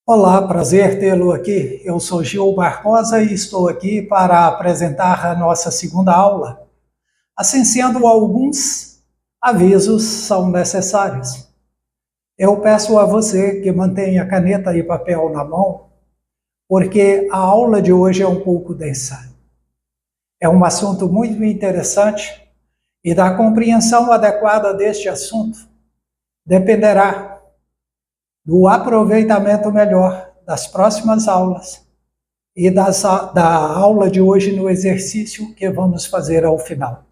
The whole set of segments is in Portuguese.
Olá, prazer tê-lo aqui. Eu sou Gil Barbosa e estou aqui para apresentar a nossa segunda aula. Assim sendo, alguns avisos são necessários. Eu peço a você que mantenha caneta e papel na mão, porque a aula de hoje é um pouco densa. É um assunto muito interessante e da compreensão adequada deste assunto dependerá do aproveitamento melhor das próximas aulas e da aula de hoje no exercício que vamos fazer ao final.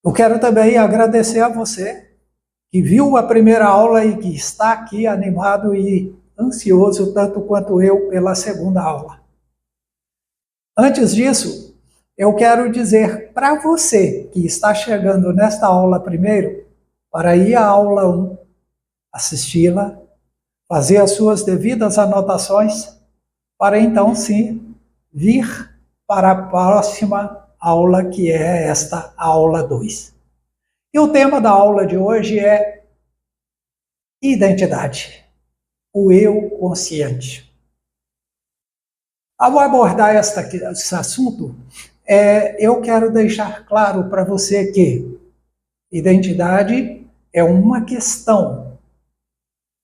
Eu quero também agradecer a você que viu a primeira aula e que está aqui animado e ansioso tanto quanto eu pela segunda aula. Antes disso, eu quero dizer para você que está chegando nesta aula primeiro, para ir à aula 1, assisti-la, fazer as suas devidas anotações, para então sim vir para a próxima aula, que é esta aula 2. E o tema da aula de hoje é identidade, o eu consciente. Ao abordar esse assunto, eu quero deixar claro para você que identidade é uma questão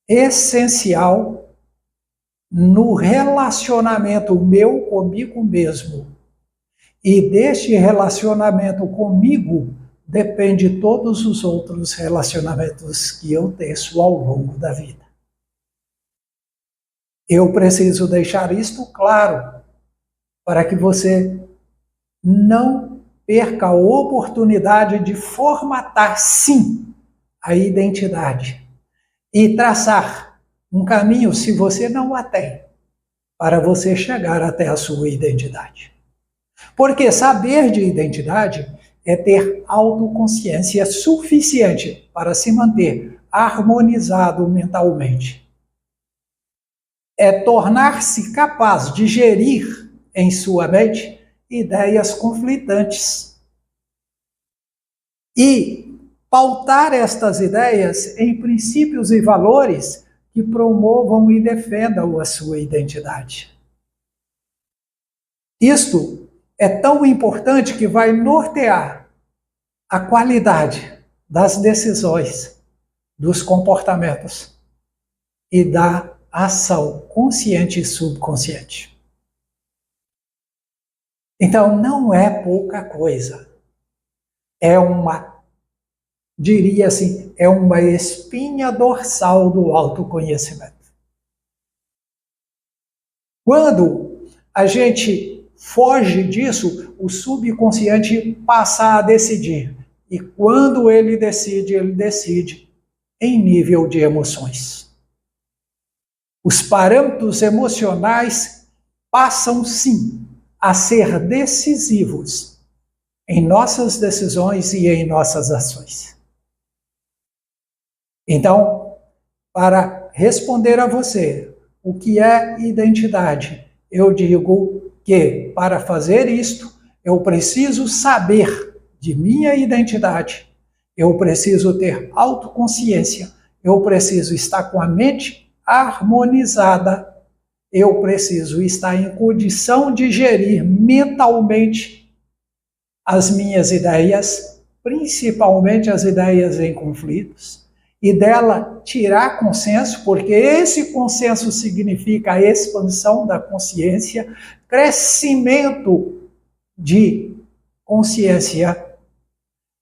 essencial no relacionamento meu comigo mesmo. E deste relacionamento comigo depende todos os outros relacionamentos que eu teço ao longo da vida. Eu preciso deixar isto claro para que você não perca a oportunidade de formatar, sim, a identidade e traçar um caminho, se você não a tem, para você chegar até a sua identidade. Porque saber de identidade é ter autoconsciência suficiente para se manter harmonizado mentalmente. É tornar-se capaz de gerir em sua mente ideias conflitantes e pautar estas ideias em princípios e valores que promovam e defendam a sua identidade. Isto é tão importante que vai nortear a qualidade das decisões, dos comportamentos e da ação consciente e subconsciente. Então, não é pouca coisa. É diria assim, é uma espinha dorsal do autoconhecimento. Quando a gente foge disso, o subconsciente passa a decidir. E quando ele decide em nível de emoções. Os parâmetros emocionais passam, sim, a ser decisivos em nossas decisões e em nossas ações. Então, para responder a você o que é identidade, eu digo que, para fazer isto, eu preciso saber de minha identidade, eu preciso ter autoconsciência, eu preciso estar com a mente harmonizada, eu preciso estar em condição de gerir mentalmente as minhas ideias, principalmente as ideias em conflitos, e dela tirar consenso, porque esse consenso significa a expansão da consciência, crescimento de consciência.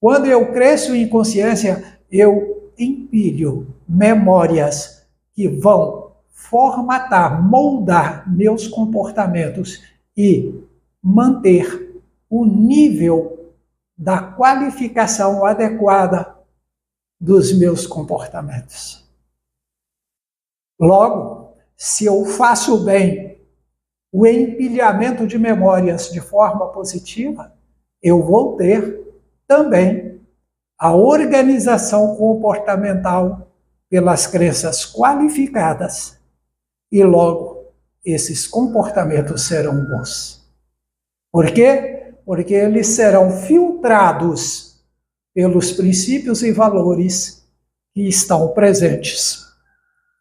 Quando eu cresço em consciência, eu empilho memórias que vão formatar, moldar meus comportamentos e manter o nível da qualificação adequada dos meus comportamentos. Logo, se eu faço bem o empilhamento de memórias de forma positiva, eu vou ter também a organização comportamental pelas crenças qualificadas e logo esses comportamentos serão bons. Por quê? Porque eles serão filtrados pelos princípios e valores que estão presentes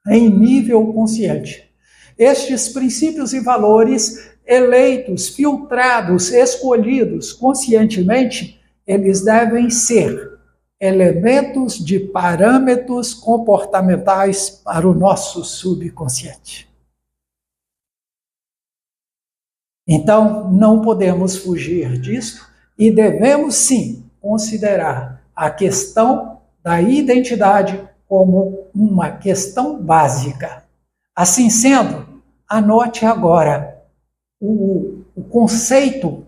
em nível consciente. Estes princípios e valores eleitos, filtrados, escolhidos conscientemente, eles devem ser elementos de parâmetros comportamentais para o nosso subconsciente. Então, não podemos fugir disto e devemos, sim, considerar a questão da identidade como uma questão básica. Assim sendo, anote agora o conceito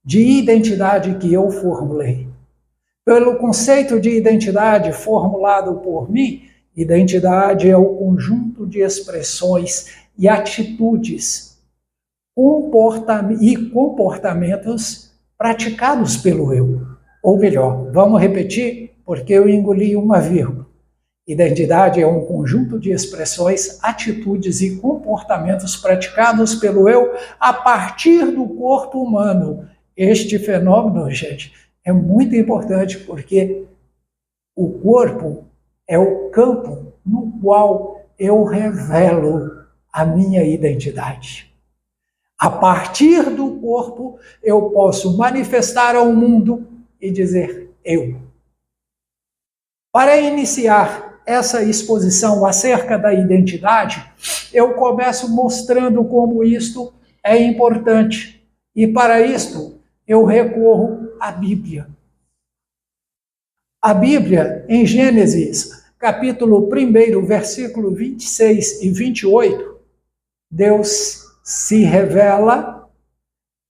de identidade que eu formulei. Pelo conceito de identidade formulado por mim, identidade é o conjunto de expressões e atitudes e comportamentos praticados pelo eu. Ou melhor, vamos repetir, porque eu engoli uma vírgula. Identidade é um conjunto de expressões, atitudes e comportamentos praticados pelo eu a partir do corpo humano. Este fenômeno, gente, é muito importante porque o corpo é o campo no qual eu revelo a minha identidade. A partir do corpo, eu posso manifestar ao mundo e dizer eu. Para iniciar essa exposição acerca da identidade, eu começo mostrando como isto é importante. E para isto, eu recorro à Bíblia. A Bíblia, em Gênesis, capítulo 1, versículo 26 e 28, Deus se revela,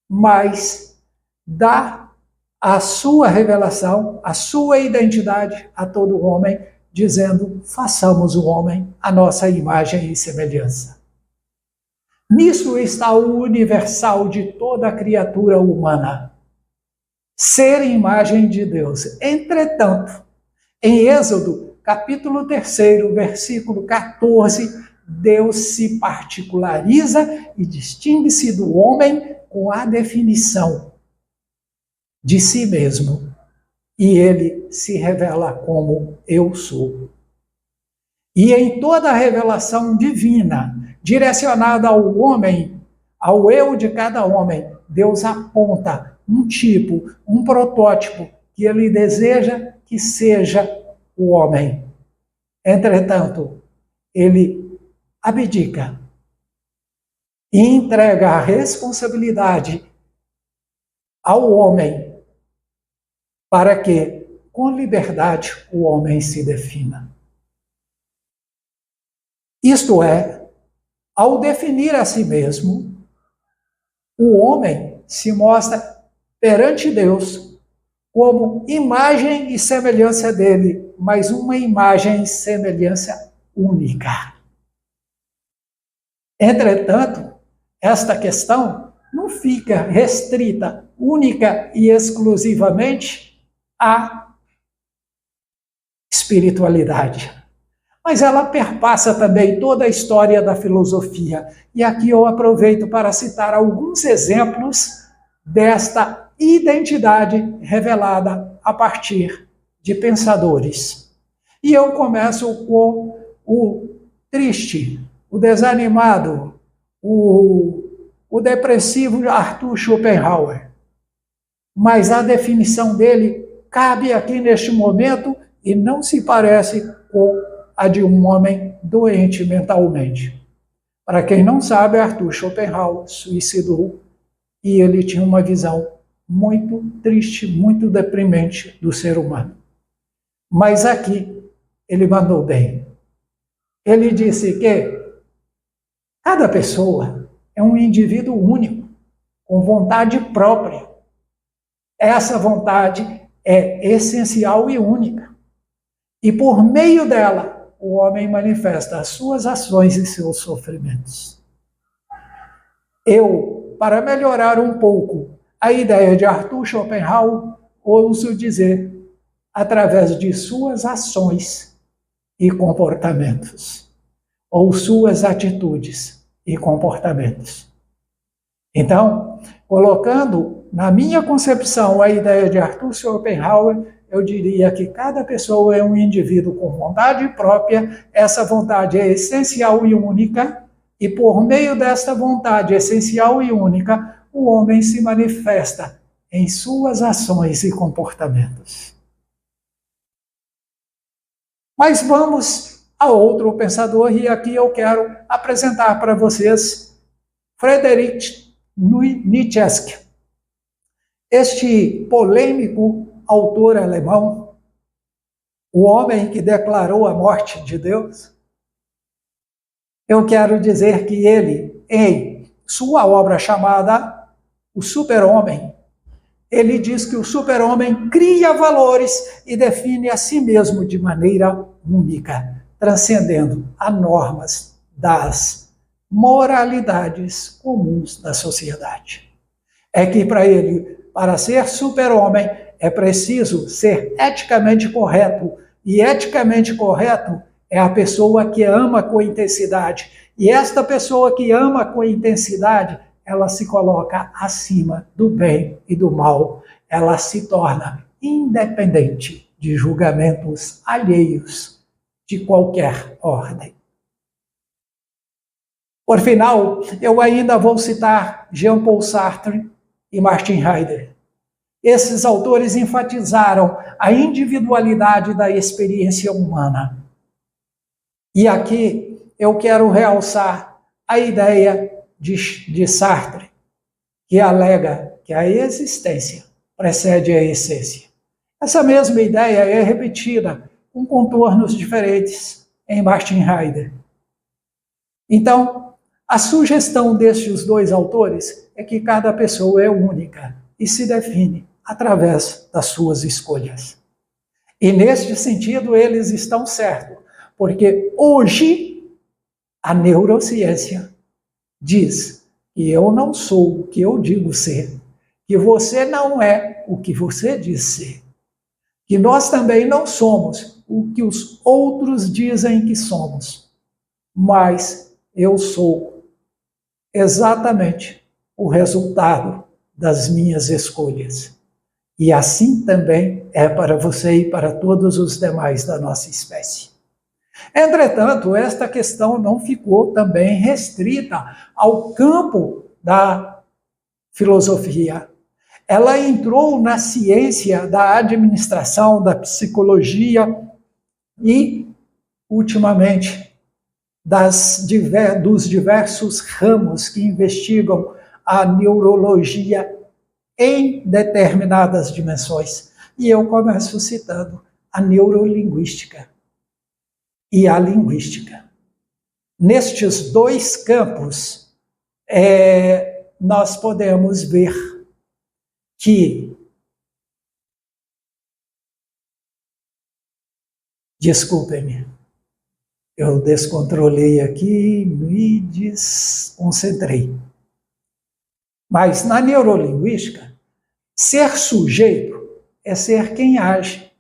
mas dá a sua revelação, a sua identidade a todo homem, dizendo, façamos o homem a nossa imagem e semelhança. Nisso está o universal de toda a criatura humana. Ser imagem de Deus. Entretanto, em Êxodo, capítulo 3, versículo 14, Deus se particulariza e distingue-se do homem com a definição de si mesmo. E ele se revela como eu sou. E em toda a revelação divina, direcionada ao homem, ao eu de cada homem, Deus aponta um tipo, um protótipo que ele deseja que seja o homem. Entretanto, ele abdica e entrega a responsabilidade ao homem para que, com liberdade, o homem se defina. Isto é, ao definir a si mesmo, o homem se mostra perante Deus como imagem e semelhança dele, mas uma imagem e semelhança única. Entretanto, esta questão não fica restrita única e exclusivamente à espiritualidade, mas ela perpassa também toda a história da filosofia. E aqui eu aproveito para citar alguns exemplos desta identidade revelada a partir de pensadores. E eu começo com o triste, o desanimado, o depressivo Arthur Schopenhauer. Mas a definição dele cabe aqui neste momento e não se parece com a de um homem doente mentalmente. Para quem não sabe, Arthur Schopenhauer suicidou e ele tinha uma visão muito triste, muito deprimente do ser humano. Mas aqui ele mandou bem. Ele disse que cada pessoa é um indivíduo único, com vontade própria. Essa vontade é essencial e única. E por meio dela, o homem manifesta as suas ações e seus sofrimentos. Eu, para melhorar um pouco a ideia de Arthur Schopenhauer, ouso dizer, através de suas ações e comportamentos, ou suas atitudes e comportamentos. Então, colocando na minha concepção a ideia de Arthur Schopenhauer, eu diria que cada pessoa é um indivíduo com vontade própria, essa vontade é essencial e única, e por meio desta vontade essencial e única, o homem se manifesta em suas ações e comportamentos. Mas vamos a outro pensador, e aqui eu quero apresentar para vocês Friedrich Nietzsche. Este polêmico autor alemão, o homem que declarou a morte de Deus, eu quero dizer que ele, em sua obra chamada O Super-Homem, ele diz que o super-homem cria valores e define a si mesmo de maneira única, transcendendo as normas das moralidades comuns da sociedade. É que para ele, para ser super-homem, é preciso ser eticamente correto, e eticamente correto é a pessoa que ama com intensidade. E esta pessoa que ama com intensidade, ela se coloca acima do bem e do mal. Ela se torna independente de julgamentos alheios de qualquer ordem. Por final, eu ainda vou citar Jean-Paul Sartre e Martin Heidegger. Esses autores enfatizaram a individualidade da experiência humana. E aqui eu quero realçar a ideia de Sartre, que alega que a existência precede a essência. Essa mesma ideia é repetida com contornos diferentes em Martin Heidegger. Então, a sugestão destes dois autores é que cada pessoa é única e se define através das suas escolhas. E neste sentido eles estão certos, porque hoje a neurociência diz que eu não sou o que eu digo ser, que você não é o que você diz ser, que nós também não somos o que os outros dizem que somos, mas eu sou exatamente o resultado das minhas escolhas. E assim também é para você e para todos os demais da nossa espécie. Entretanto, esta questão não ficou também restrita ao campo da filosofia. Ela entrou na ciência da administração, da psicologia e, ultimamente, dos diversos ramos que investigam a neurologia em determinadas dimensões. E eu começo citando a neurolinguística e a linguística. Nestes dois campos, nós podemos ver que, desculpem-me, eu descontrolei aqui, me desconcentrei. Mas na neurolinguística, ser sujeito é ser quem age,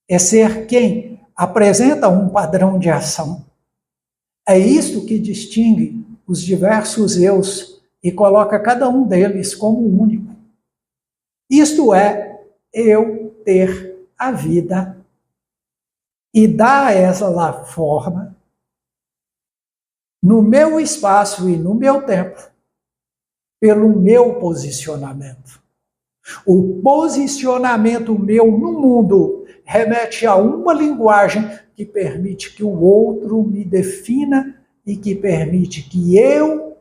é ser quem apresenta um padrão de ação. É isso que distingue os diversos eus e coloca cada um deles como único. Isto é, eu ter a vida e dar a ela forma no meu espaço e no meu tempo, pelo meu posicionamento. O posicionamento meu no mundo remete a uma linguagem que permite que o outro me defina e que permite que eu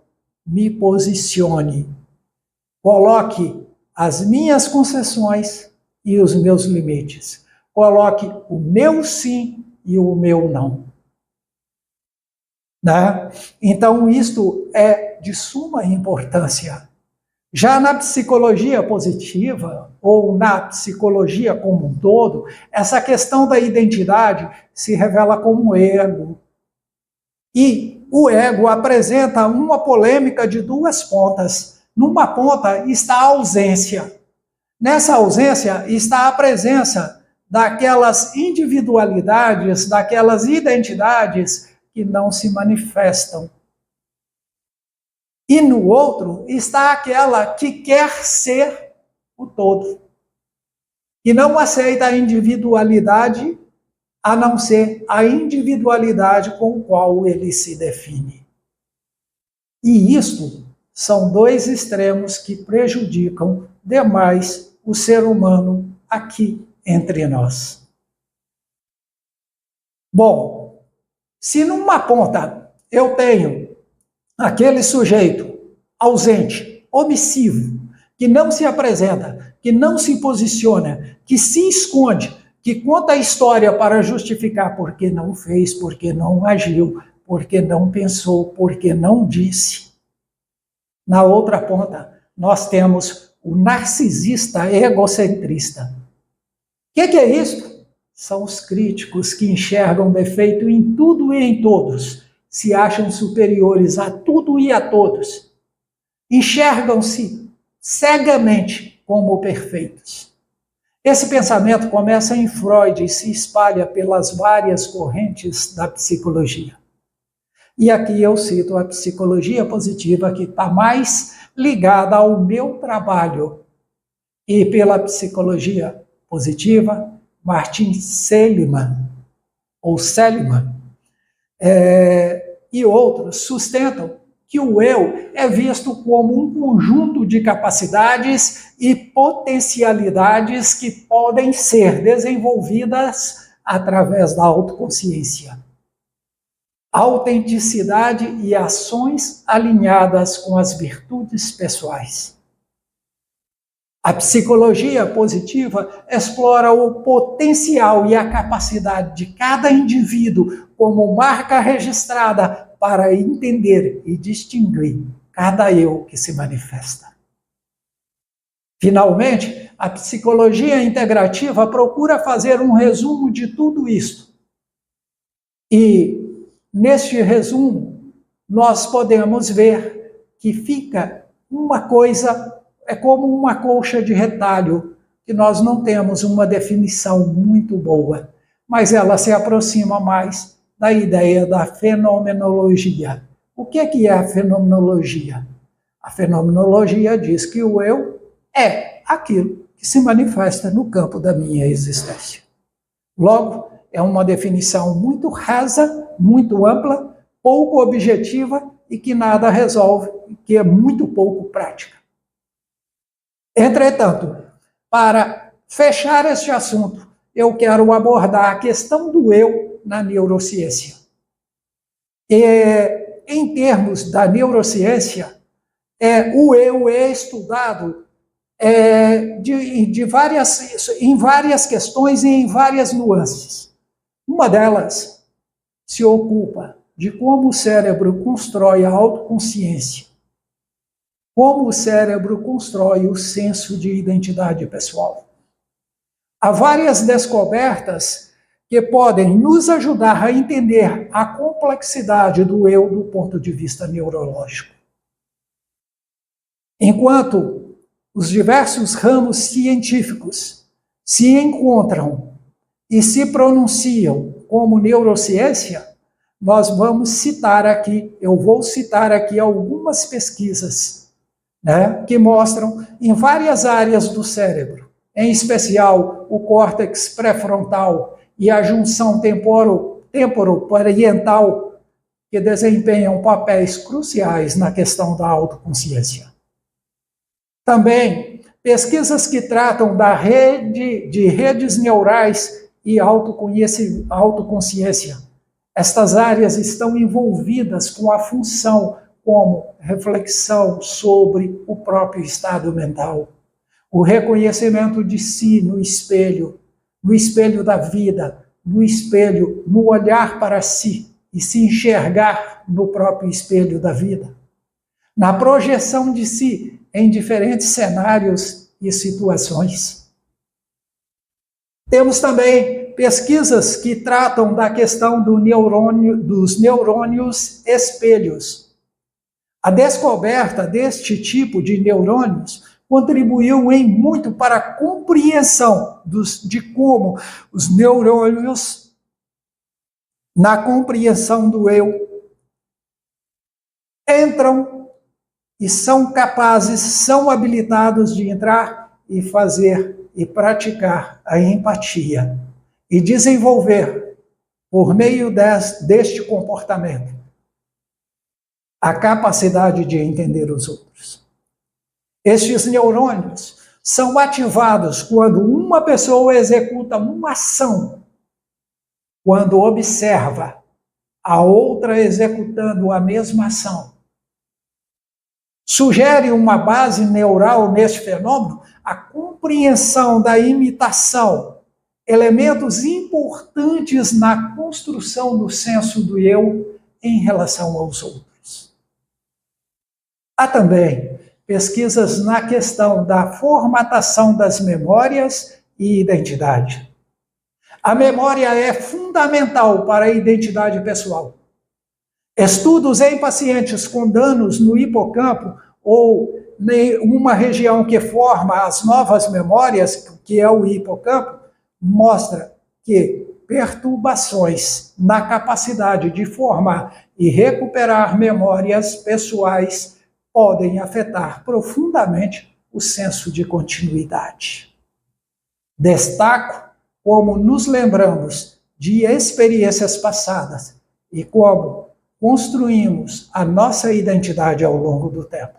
me posicione, coloque as minhas concessões e os meus limites, coloque o meu sim e o meu não. Né? Então, isto é de suma importância. Já na psicologia positiva, ou na psicologia como um todo, essa questão da identidade se revela como ego. E o ego apresenta uma polêmica de duas pontas. Numa ponta está a ausência. Nessa ausência está a presença daquelas individualidades, daquelas identidades que não se manifestam. E no outro está aquela que quer ser o todo, e não aceita a individualidade a não ser a individualidade com a qual ele se define. E isto são dois extremos que prejudicam demais o ser humano aqui entre nós. Bom, se numa ponta eu tenho aquele sujeito ausente, omissivo, que não se apresenta, que não se posiciona, que se esconde, que conta a história para justificar porque não fez, porque não agiu, porque não pensou, porque não disse. Na outra ponta, nós temos o narcisista egocentrista. O que é isso? São os críticos que enxergam defeito em tudo e em todos, se acham superiores a tudo e a todos, enxergam-se cegamente como perfeitos. Esse pensamento começa em Freud e se espalha pelas várias correntes da psicologia. E aqui eu cito a psicologia positiva, que está mais ligada ao meu trabalho. E pela psicologia positiva, Martin Seligman, e outros sustentam que o eu é visto como um conjunto de capacidades e potencialidades que podem ser desenvolvidas através da autoconsciência. Autenticidade e ações alinhadas com as virtudes pessoais. A psicologia positiva explora o potencial e a capacidade de cada indivíduo como marca registrada para entender e distinguir cada eu que se manifesta. Finalmente, a psicologia integrativa procura fazer um resumo de tudo isto. E, neste resumo, nós podemos ver que fica uma coisa, é como uma colcha de retalho, que nós não temos uma definição muito boa, mas ela se aproxima mais da ideia da fenomenologia. O que é a fenomenologia? A fenomenologia diz que o eu é aquilo que se manifesta no campo da minha existência. Logo, é uma definição muito rasa, muito ampla, pouco objetiva e que nada resolve, que é muito pouco prática. Entretanto, para fechar este assunto, eu quero abordar a questão do eu na neurociência. Em termos da neurociência, o eu é estudado em várias questões e em várias nuances. Uma delas se ocupa de como o cérebro constrói a autoconsciência, como o cérebro constrói o senso de identidade pessoal. Há várias descobertas que podem nos ajudar a entender a complexidade do eu do ponto de vista neurológico. Enquanto os diversos ramos científicos se encontram e se pronunciam como neurociência, nós vamos citar aqui, eu vou citar aqui algumas pesquisas, né, que mostram em várias áreas do cérebro, em especial o córtex pré-frontal e a junção temporo-parietal, que desempenham papéis cruciais na questão da autoconsciência. Também pesquisas que tratam de redes neurais e autoconsciência. Estas áreas estão envolvidas com a função como reflexão sobre o próprio estado mental, o reconhecimento de si no espelho da vida, no espelho, no olhar para si e se enxergar no próprio espelho da vida, na projeção de si em diferentes cenários e situações. Temos também pesquisas que tratam da questão dos neurônios espelhos. A descoberta deste tipo de neurônios contribuiu em muito para a compreensão de como os neurônios, na compreensão do eu, entram e são capazes, são habilitados de entrar e fazer e praticar a empatia e desenvolver, por meio deste comportamento, a capacidade de entender os outros. Estes neurônios são ativados quando uma pessoa executa uma ação, quando observa a outra executando a mesma ação. Sugere uma base neural neste fenômeno a compreensão da imitação, elementos importantes na construção do senso do eu em relação aos outros. Há também pesquisas na questão da formatação das memórias e identidade. A memória é fundamental para a identidade pessoal. Estudos em pacientes com danos no hipocampo ou uma região que forma as novas memórias, que é o hipocampo, mostra que perturbações na capacidade de formar e recuperar memórias pessoais podem afetar profundamente o senso de continuidade. Destaco como nos lembramos de experiências passadas e como construímos a nossa identidade ao longo do tempo.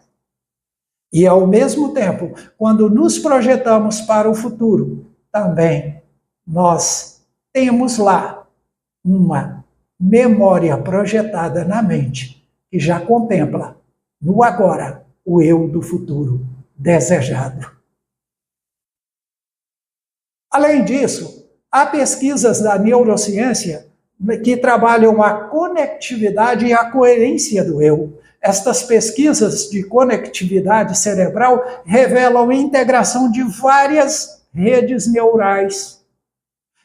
E, ao mesmo tempo, quando nos projetamos para o futuro, também nós temos lá uma memória projetada na mente que já contempla no agora o eu do futuro desejado. Além disso, há pesquisas da neurociência que trabalham a conectividade e a coerência do eu. Estas pesquisas de conectividade cerebral revelam a integração de várias redes neurais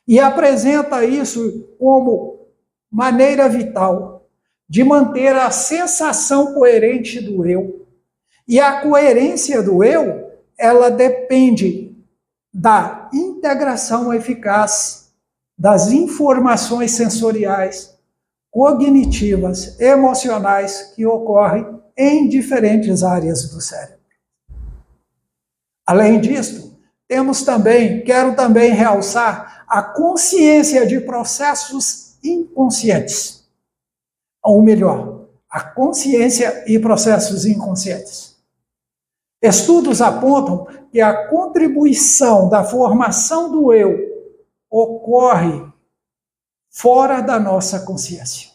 e apresenta isso como maneira vital de manter a sensação coerente do eu. E a coerência do eu, ela depende da integração eficaz das informações sensoriais, cognitivas, emocionais que ocorrem em diferentes áreas do cérebro. Além disso, quero também realçar a consciência de processos inconscientes. Ou melhor, a consciência e processos inconscientes. Estudos apontam que a contribuição da formação do eu ocorre fora da nossa consciência.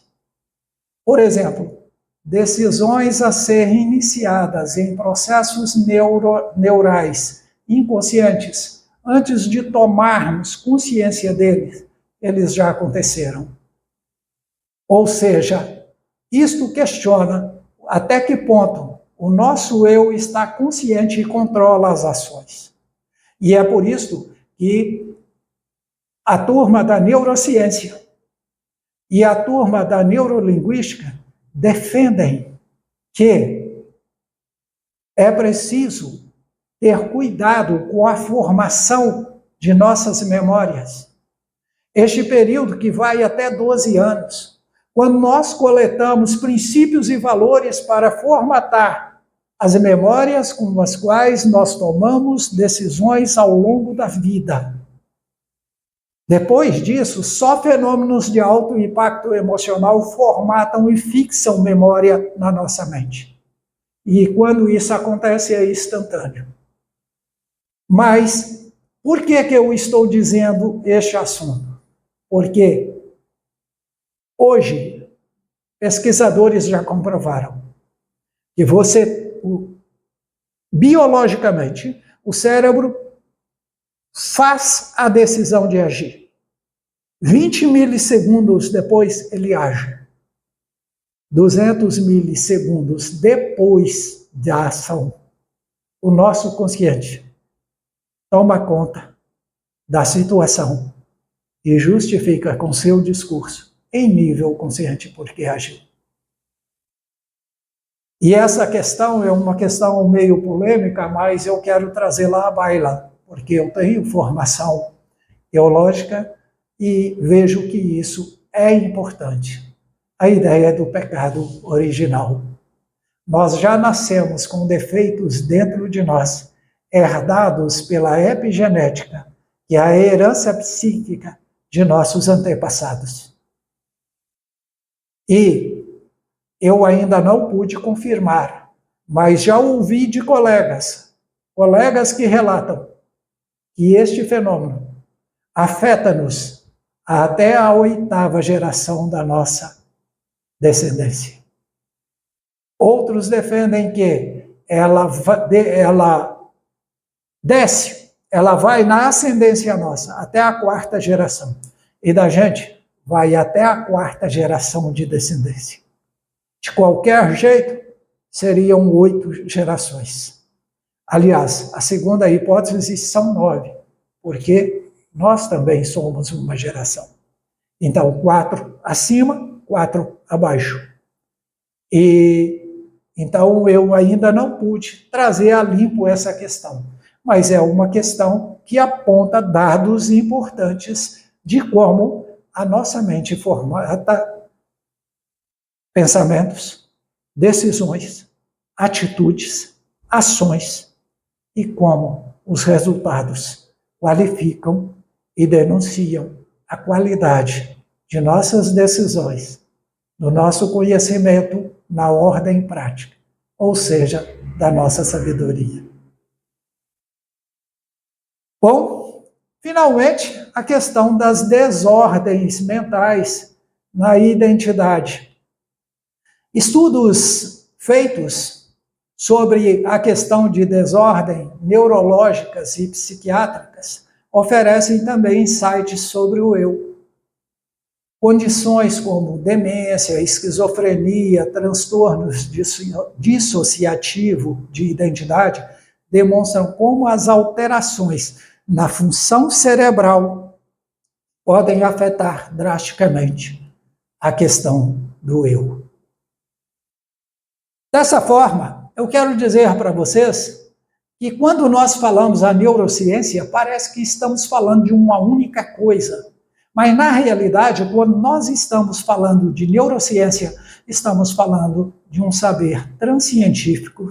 Por exemplo, decisões a serem iniciadas em processos neurais inconscientes, antes de tomarmos consciência deles, eles já aconteceram. Ou seja, isto questiona até que ponto o nosso eu está consciente e controla as ações. E é por isso que a turma da neurociência e a turma da neurolinguística defendem que é preciso ter cuidado com a formação de nossas memórias. Este período que vai até 12 anos, quando nós coletamos princípios e valores para formatar as memórias com as quais nós tomamos decisões ao longo da vida. Depois disso, só fenômenos de alto impacto emocional formatam e fixam memória na nossa mente. E quando isso acontece, é instantâneo. Mas, por que eu estou dizendo este assunto? Porque hoje, pesquisadores já comprovaram que biologicamente, o cérebro faz a decisão de agir. 20 milissegundos depois, ele age. 200 milissegundos depois da ação, o nosso consciente toma conta da situação e justifica com seu discurso em nível consciente porque agiu. E essa questão é uma questão meio polêmica, mas eu quero trazê-la à baila, porque eu tenho formação teológica e vejo que isso é importante. A ideia do pecado original. Nós já nascemos com defeitos dentro de nós herdados pela epigenética, que é a herança psíquica de nossos antepassados. E eu ainda não pude confirmar, mas já ouvi de colegas que relatam que este fenômeno afeta-nos até a 8ª geração da nossa descendência. Outros defendem que ela desce, ela vai na ascendência nossa, até a 4ª geração. E da gente, vai até a 4ª geração de descendência. De qualquer jeito, seriam 8 gerações. Aliás, a segunda hipótese são 9, porque nós também somos uma geração. Então, 4 acima, 4 abaixo. E então eu ainda não pude trazer a limpo essa questão, mas é uma questão que aponta dados importantes de como a nossa mente formata pensamentos, decisões, atitudes, ações e como os resultados qualificam e denunciam a qualidade de nossas decisões, do nosso conhecimento na ordem prática, ou seja, da nossa sabedoria. Bom, finalmente, a questão das desordens mentais na identidade. Estudos feitos sobre a questão de desordem neurológicas e psiquiátricas oferecem também insights sobre o eu. Condições como demência, esquizofrenia, transtornos dissociativo de identidade demonstram como as alterações na função cerebral podem afetar drasticamente a questão do eu. Dessa forma, eu quero dizer para vocês que quando nós falamos a neurociência, parece que estamos falando de uma única coisa. Mas, na realidade, quando nós estamos falando de neurociência, estamos falando de um saber transcientífico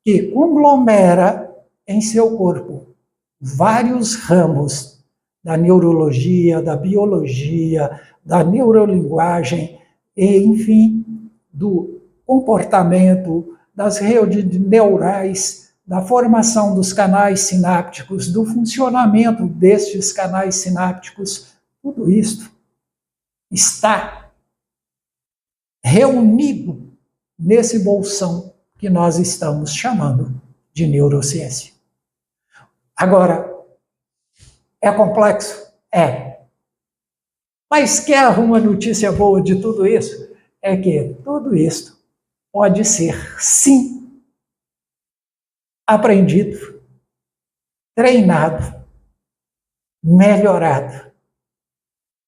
que conglomera em seu corpo vários ramos da neurologia, da biologia, da neurolinguagem, e, enfim, do comportamento, das redes neurais, da formação dos canais sinápticos, do funcionamento destes canais sinápticos. Tudo isto está reunido nesse bolsão que nós estamos chamando de neurociência. Agora, é complexo? É. Mas quer uma notícia boa de tudo isso? É que tudo isso pode ser, sim, aprendido, treinado, melhorado,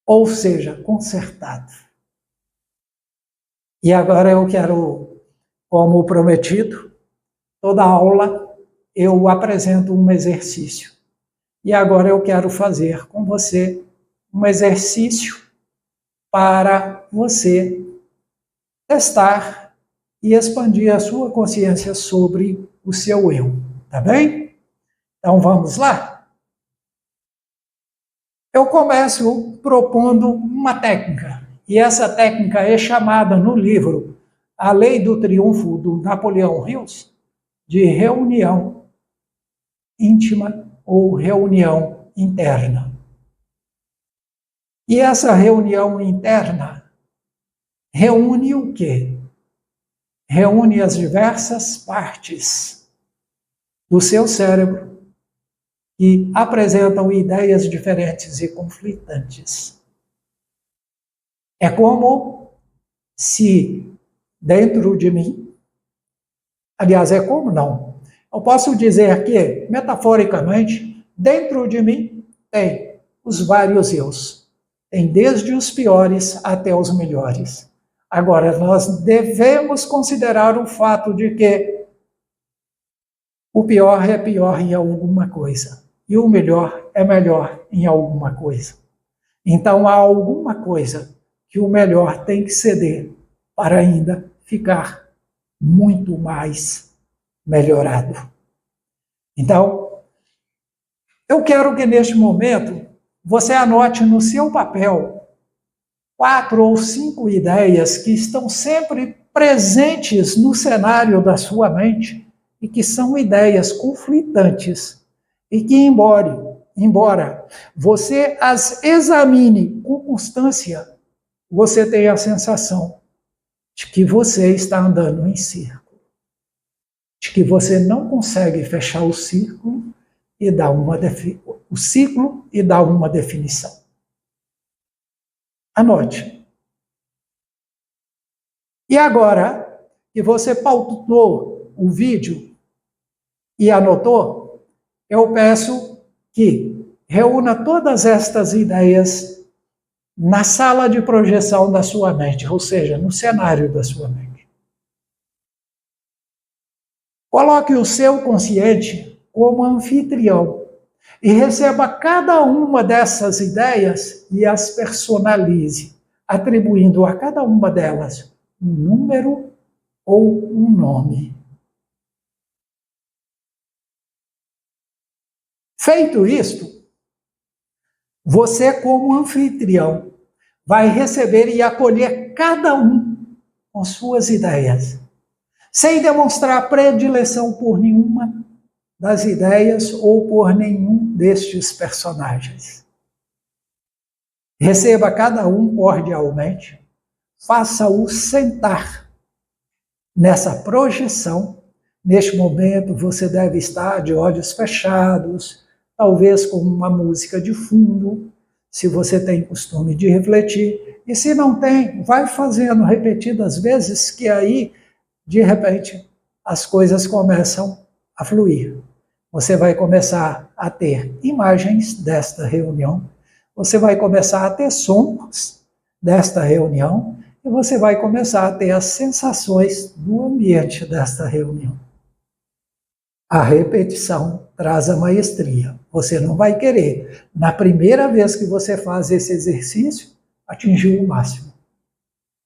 ou seja, consertado. E agora eu quero, como prometido, toda aula eu apresento um exercício. E agora eu quero fazer com você um exercício para você testar e expandir a sua consciência sobre o seu eu, tá bem? Então vamos lá? Eu começo propondo uma técnica, e essa técnica é chamada no livro A Lei do Triunfo, do Napoleão Hills, de reunião íntima ou reunião interna. E essa reunião interna reúne o quê? Reúne as diversas partes do seu cérebro que apresentam ideias diferentes e conflitantes. É como se dentro de mim, aliás, é como não, eu posso dizer que, metaforicamente, dentro de mim tem os vários eus. Tem desde os piores até os melhores. Agora, nós devemos considerar o fato de que o pior é pior em alguma coisa e o melhor é melhor em alguma coisa. Então, há alguma coisa que o melhor tem que ceder para ainda ficar muito mais melhorado. Então, Eu quero que neste momento você anote no seu papel 4 ou 5 ideias que estão sempre presentes no cenário da sua mente e que são ideias conflitantes e que, embora você as examine com constância, você tem a sensação de que você está andando em círculo, de que você não consegue fechar o círculo e dar o ciclo e dar uma definição. Anote. E agora que você pautou o vídeo e anotou, eu peço que reúna todas estas ideias na sala de projeção da sua mente, ou seja, no cenário da sua mente. Coloque o seu consciente como anfitrião e receba cada uma dessas ideias e as personalize, atribuindo a cada uma delas um número ou um nome. Feito isto, você, como anfitrião, vai receber e acolher cada um com suas ideias, sem demonstrar predileção por nenhuma das ideias ou por nenhum destes personagens. Receba cada um cordialmente, faça-o sentar nessa projeção. Neste momento, você deve estar de olhos fechados, talvez com uma música de fundo, se você tem costume de refletir. E se não tem, vai fazendo repetidas vezes, que aí, de repente, as coisas começam a fluir. Você vai começar a ter imagens desta reunião, você vai começar a ter sons desta reunião, e você vai começar a ter as sensações do ambiente desta reunião. A repetição traz a maestria. Você não vai querer, na primeira vez que você faz esse exercício, atingir o máximo.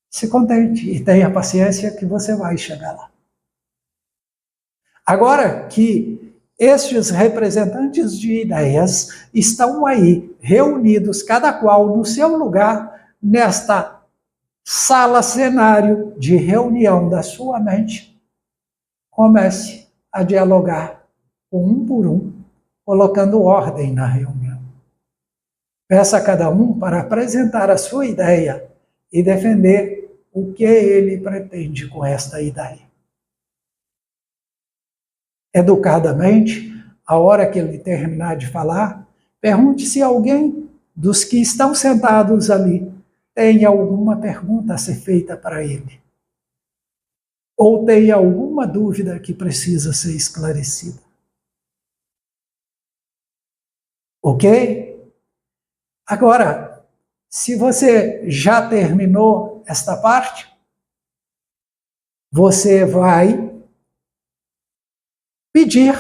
Se contente e tenha paciência que você vai chegar lá. Agora que estes representantes de ideias estão aí, reunidos, cada qual no seu lugar, nesta sala cenário de reunião da sua mente, comece a dialogar um por um, colocando ordem na reunião. Peça a cada um para apresentar a sua ideia e defender o que ele pretende com esta ideia. Educadamente, a hora que ele terminar de falar, pergunte se alguém dos que estão sentados ali tem alguma pergunta a ser feita para ele. Ou tem alguma dúvida que precisa ser esclarecida. Ok? Agora, se você já terminou esta parte, você vai pedir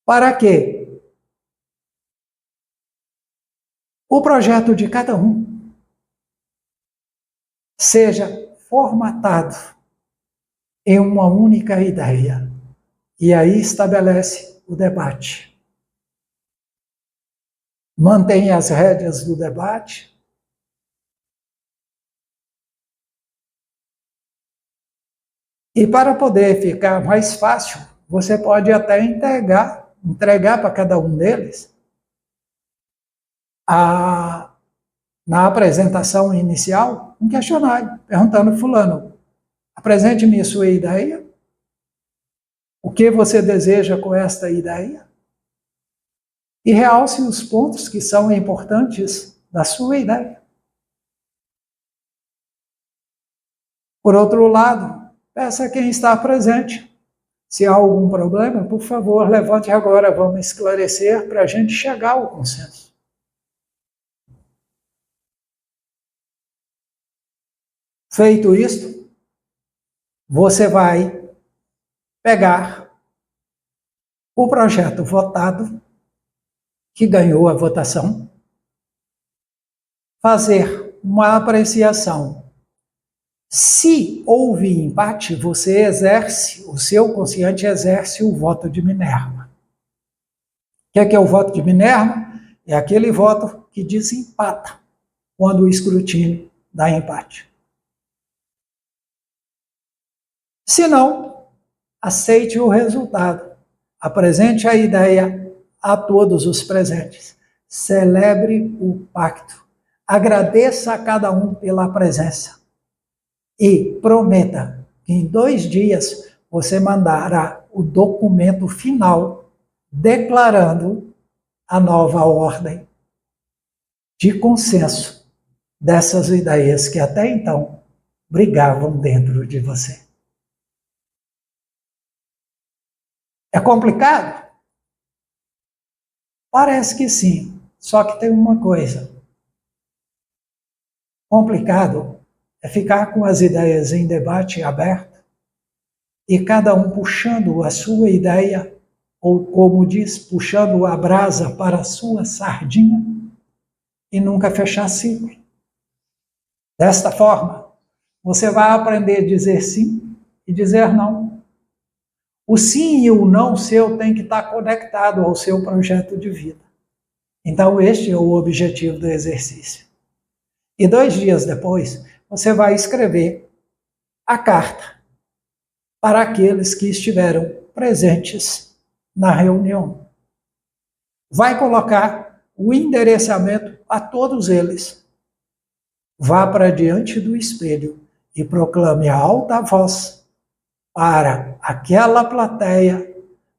para que o projeto de cada um seja formatado em uma única ideia. E aí estabelece o debate. Mantenha as rédeas do debate. E para poder ficar mais fácil, você pode até entregar para cada um deles na apresentação inicial um questionário, perguntando: fulano, apresente-me a sua ideia. O que você deseja com esta ideia? E realce os pontos que são importantes da sua ideia. Por outro lado, peça a quem está presente. Se há algum problema, por favor, levante agora, vamos esclarecer para a gente chegar ao consenso. Feito isto, você vai pegar o projeto votado, que ganhou a votação, fazer uma apreciação. Se houve empate, você exerce, o seu consciente exerce o voto de Minerva. que é o voto de Minerva? É aquele voto que desempata quando o escrutínio dá empate. Se não, aceite o resultado. Apresente a ideia a todos os presentes. Celebre o pacto. Agradeça a cada um pela presença. E prometa que em 2 dias você mandará o documento final declarando a nova ordem de consenso dessas ideias que até então brigavam dentro de você. É complicado? Parece que sim, só que tem uma coisa. Complicado é ficar com as ideias em debate aberto e cada um puxando a sua ideia, ou como diz, puxando a brasa para a sua sardinha e nunca fechar ciclo. Desta forma, você vai aprender a dizer sim e dizer não. O sim e o não seu tem que estar conectado ao seu projeto de vida. Então, este é o objetivo do exercício. E 2 dias depois, você vai escrever a carta para aqueles que estiveram presentes na reunião. Vai colocar o endereçamento a todos eles. Vá para diante do espelho e proclame a alta voz para aquela plateia,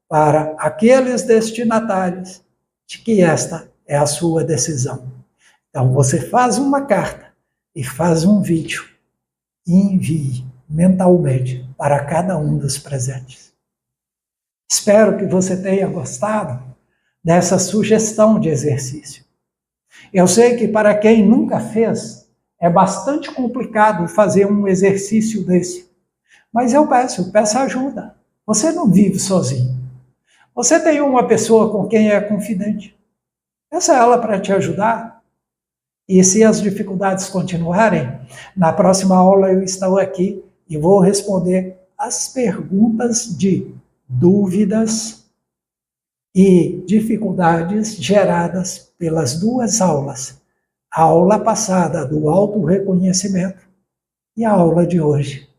para aqueles destinatários, de que esta é a sua decisão. Então você faz uma carta e faz um vídeo e envie mentalmente para cada um dos presentes. Espero que você tenha gostado dessa sugestão de exercício. Eu sei que para quem nunca fez, é bastante complicado fazer um exercício desse. Mas eu peço ajuda. Você não vive sozinho. Você tem uma pessoa com quem é confidente. Peça ela para te ajudar. E se as dificuldades continuarem, na próxima aula eu estou aqui e vou responder as perguntas de dúvidas e dificuldades geradas pelas 2 aulas. A aula passada do autorreconhecimento e a aula de hoje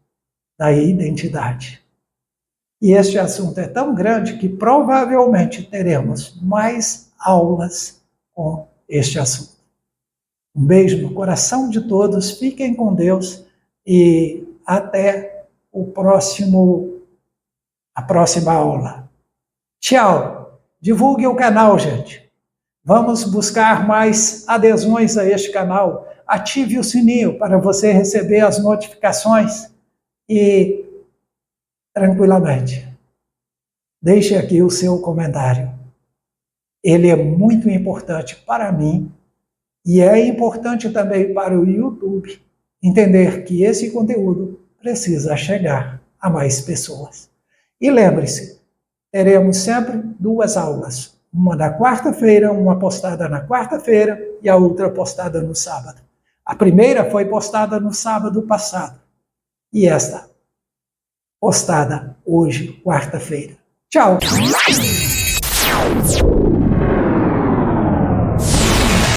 da identidade. E este assunto é tão grande que provavelmente teremos mais aulas com este assunto. Um beijo no coração de todos, fiquem com Deus e até a próxima aula. Tchau! Divulgue o canal, gente. Vamos buscar mais adesões a este canal. Ative o sininho para você receber as notificações e, tranquilamente, deixe aqui o seu comentário. Ele é muito importante para mim e é importante também para o YouTube entender que esse conteúdo precisa chegar a mais pessoas. E lembre-se, teremos sempre 2 aulas. Uma na quarta-feira, uma postada na quarta-feira e a outra postada no sábado. A primeira foi postada no sábado passado e esta postada hoje, quarta-feira. Tchau!